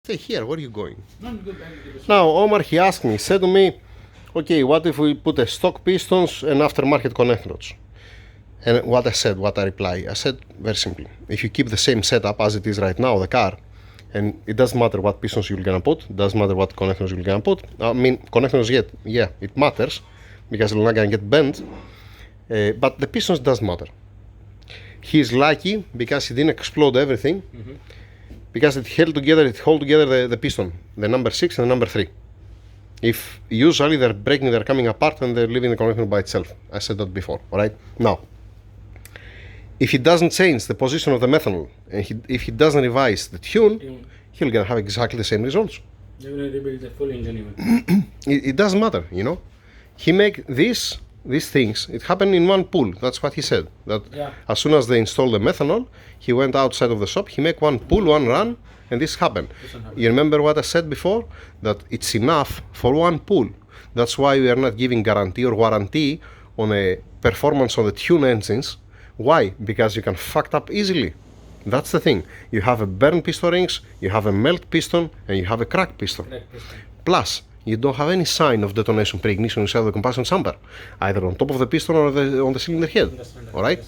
stay here. Where are you going? No, good. Now, Omar, he asked me, said to me, okay, what if we put a stock pistons and aftermarket connect rods? And what I said, what I reply, I said very simply, if you keep the same setup as it is right now, the car, and it doesn't matter what pistons you're gonna put, doesn't matter what connectors you're gonna put. I mean, connectors, yeah, it matters because it's not gonna get bent, but the pistons doesn't matter. He's lucky because he didn't explode everything, because it held together the piston, the number 6 and the number 3. If usually they're breaking, they're coming apart and they're leaving the connector by itself. I said that before, alright? Now, if he doesn't change the position of the methanol, and if he doesn't revise the tune, he'll gonna have exactly the same results. They're gonna rebuild the full engine even. It doesn't matter, you know. He make these things, it happened in one pull. That's what he said. That as soon as they installed the methanol, he went outside of the shop, he make one pull, one run, and this happened. You remember what I said before? That it's enough for one pull. That's why we are not giving guarantee or warranty on a performance on the tune engines. Why? Because you can fuck up easily. That's the thing. You have a burned piston rings, you have a melt piston, and you have a cracked piston. Plus, you don't have any sign of detonation pre-ignition inside the combustion chamber, either on top of the piston or on the cylinder head. Alright?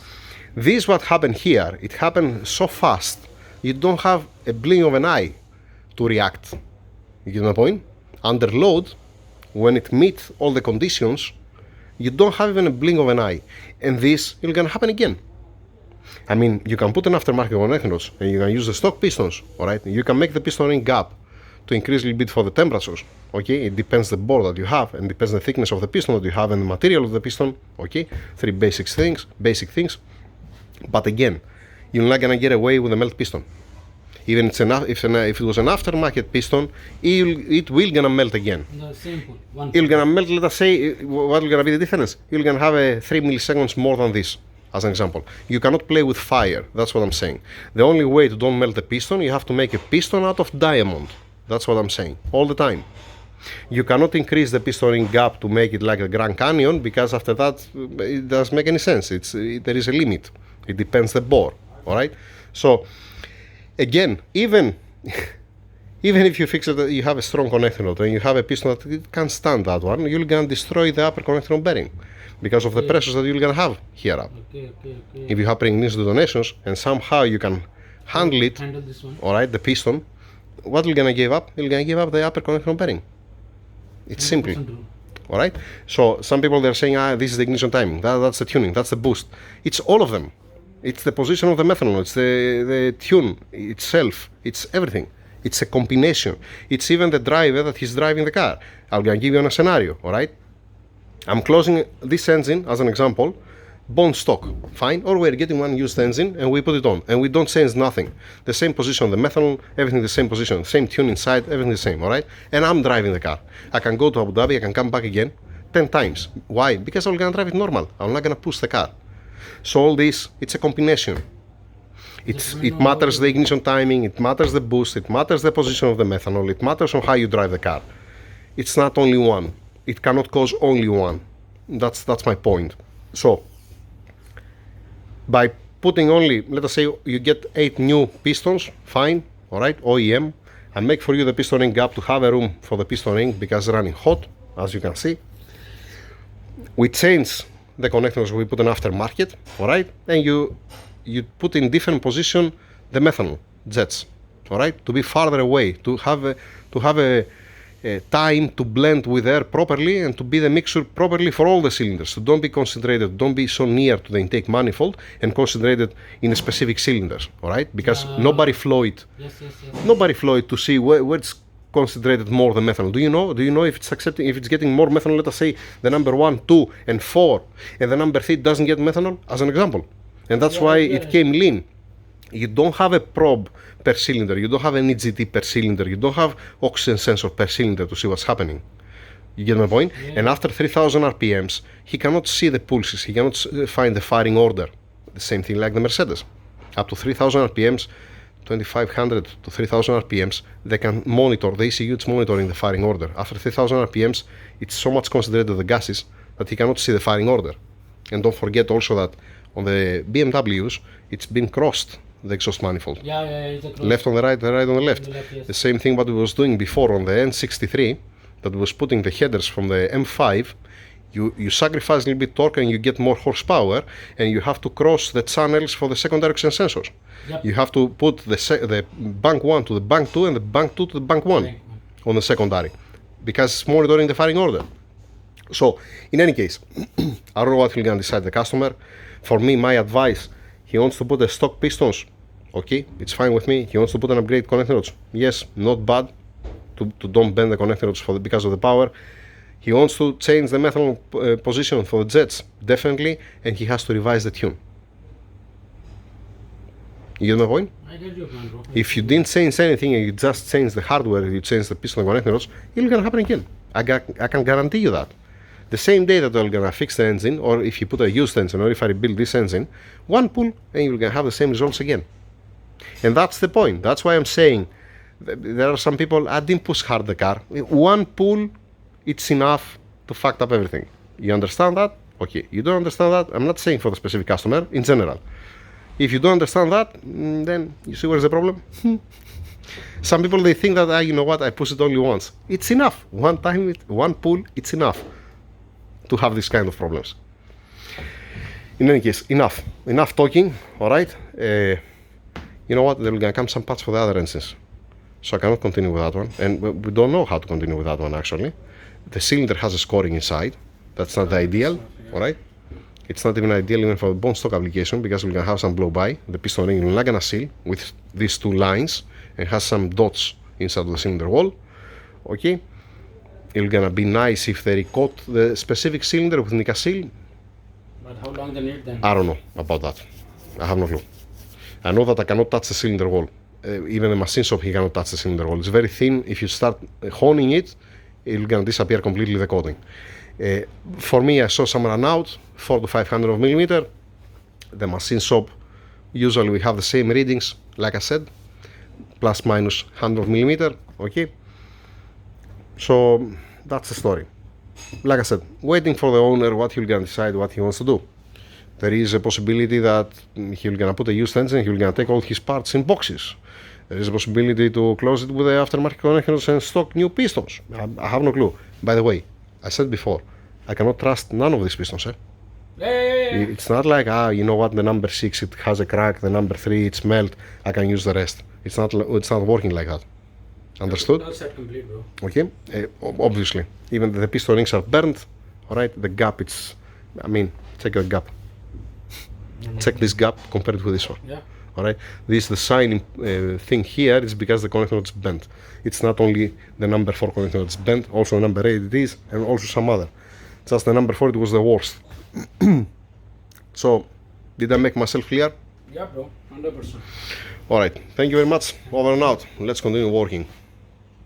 This is what happened here. It happened so fast, you don't have a blink of an eye to react. You get my point? Under load, when it meets all the conditions, you don't have even a blink of an eye. And this is going to happen again. I mean, you can put an aftermarket connecting rods and you can use the stock pistons, alright? You can make the piston ring gap to increase a little bit for the temperatures, okay? It depends the bore that you have and depends the thickness of the piston that you have and the material of the piston, okay? 3 basic things. But again, you're not gonna get away with a melt piston. Even if it was an aftermarket piston, it will gonna melt again. The same pull. One It's gonna melt, let us say, what will gonna be the difference? You're gonna have a 3 milliseconds more than this, as an example. You cannot play with fire, that's what I'm saying. The only way to don't melt the piston, you have to make a piston out of diamond. That's what I'm saying, all the time. You cannot increase the piston ring gap to make it like a Grand Canyon, because after that, it doesn't make any sense. There is a limit. It depends the bore, alright? So, again, even if you fix it, you have a strong connecting rod and you have a piston that it can't stand that one, you're gonna destroy the upper connecting rod bearing because of the pressures that you're gonna have here up. If you have pre-ignition detonations and somehow you can handle it, this one. alright, the piston, what you're gonna give up? You're gonna give up the upper connecting rod bearing. It's simple. Alright? So some people they're saying, this is the ignition timing, that's the tuning, that's the boost. It's all of them. It's the position of the methanol, it's the tune itself, it's everything. It's a combination. It's even the driver that he's driving the car. I'm gonna give you a scenario, alright? I'm closing this engine as an example, bone stock, fine? Or we're getting one used engine and we put it on and we don't change nothing. The same position, the methanol, everything the same position, same tune inside, everything the same, alright? And I'm driving the car. I can go to Abu Dhabi, I can come back again 10 times. Why? Because I'm gonna drive it normal. I'm not gonna push the car. So all this, it's a combination. It matters the ignition timing, it matters the boost, it matters the position of the methanol, it matters on how you drive the car. It's not only one. It cannot cause only one. That's my point. So, by putting only, let us say you get 8 new pistons, fine, alright, OEM. I make for you the piston ring gap to have a room for the piston ring because it's running hot, as you can see. We change the connectors, we put an aftermarket, alright, and you put in different position the methanol jets, alright, to be farther away, to have a time to blend with air properly and to be the mixture properly for all the cylinders. So don't be concentrated, don't be so near to the intake manifold and concentrated in a specific cylinders, alright, because nobody flow it. Nobody flow it to see where it's concentrated more the methanol. Do you know if it's accepting, if it's getting more methanol, let us say the number 1, 2 and 4 and the number 3 doesn't get methanol, as an example. And that's why it came lean. You don't have a probe per cylinder, you don't have an EGT per cylinder, you don't have oxygen sensor per cylinder to see what's happening. You get my point? And after 3000 RPMs, he cannot see the pulses, he cannot find the firing order. The same thing like the Mercedes. Up to 3000 RPMs, 2500 to 3000 RPMs, they can monitor, the ECU is monitoring the firing order. After 3000 RPMs, it's so much concentrated the gases that he cannot see the firing order. And don't forget also that on the BMWs, it's been crossed. the exhaust manifold. Yeah, it's a close. Left on the right on the left. On the left, yes. The same thing what we was doing before on the N63, that was putting the headers from the M5. You sacrifice a little bit torque and you get more horsepower, and you have to cross the channels for the second direction sensors. Yep. You have to put the bank 1 to the bank 2 and the bank 2 to the bank 1 on the secondary, because it's monitoring the firing order. So, in any case, I don't know what he's going to decide the customer. For me, my advice, he wants to put the stock pistons, okay, it's fine with me. He wants to put an upgrade connecting rods, yes, not bad, to don't bend the connecting rods because of the power. He wants to change the methanol position for the jets, definitely, and he has to revise the tune. You get my point? I get your point, bro. If you didn't change anything and you just change the hardware, you change the piston and connecting rods, it's gonna happen again. I can guarantee you that. The same day that they're gonna fix the engine, or if you put a used engine, or if I rebuild this engine, one pull and you're gonna have the same results again. And that's the point. That's why I'm saying there are some people, I didn't push hard the car. One pull, it's enough to fuck up everything. You understand that? Okay. You don't understand that? I'm not saying for the specific customer, in general. If you don't understand that, then you see where's the problem? Some people, they think that, you know what, I push it only once. It's enough. One time, one pull, it's enough to have this kind of problems. In any case, enough talking, alright? You know what, there will gonna come some parts for the other engines. So I cannot continue with that one. And we don't know how to continue with that one, actually. The cylinder has a scoring inside. That's not the ideal, alright? It's not even ideal even for the bone stock application, because we're gonna have some blow by. The piston ring is not gonna seal with these two lines, and has some dots inside of the cylinder wall. Okay? It's gonna be nice if they recoat the specific cylinder with Nikasil. But how long they need then? I don't know about that. I have no clue. I know that I cannot touch the cylinder wall. Even the machine shop, he cannot touch the cylinder wall. It's very thin. If you start honing it, it's gonna disappear completely, the coating. For me, I saw some run out, 400 to 500 millimeter. The machine shop, usually we have the same readings, like I said, plus minus 100 millimeter, okay? So that's the story. Like I said, waiting for the owner, what he'll gonna decide, what he wants to do. There is a possibility that he'll gonna put a used engine, he'll gonna take all his parts in boxes. There is a possibility to close it with the aftermarket connectors and stock new pistons. I have no clue. By the way, I said before, I cannot trust none of these pistons. Yeah. It's not like, you know what, the number 6, it has a crack, the number 3, it's melt, I can use the rest. It's not working like that. Understood? All set complete, bro. Okay? Obviously, even the piston rings are burnt, alright? The gap, it's, I mean, check the gap. Check this gap compared with this one. Yeah. Alright? This, the sign thing here is because the connector is bent. It's not only the number 4 connector that's bent, also number 8 it is, and also some other. Just the number 4, it was the worst. So, did I make myself clear? Yeah, bro. 100%. Alright, thank you very much. Over and out. Let's continue working.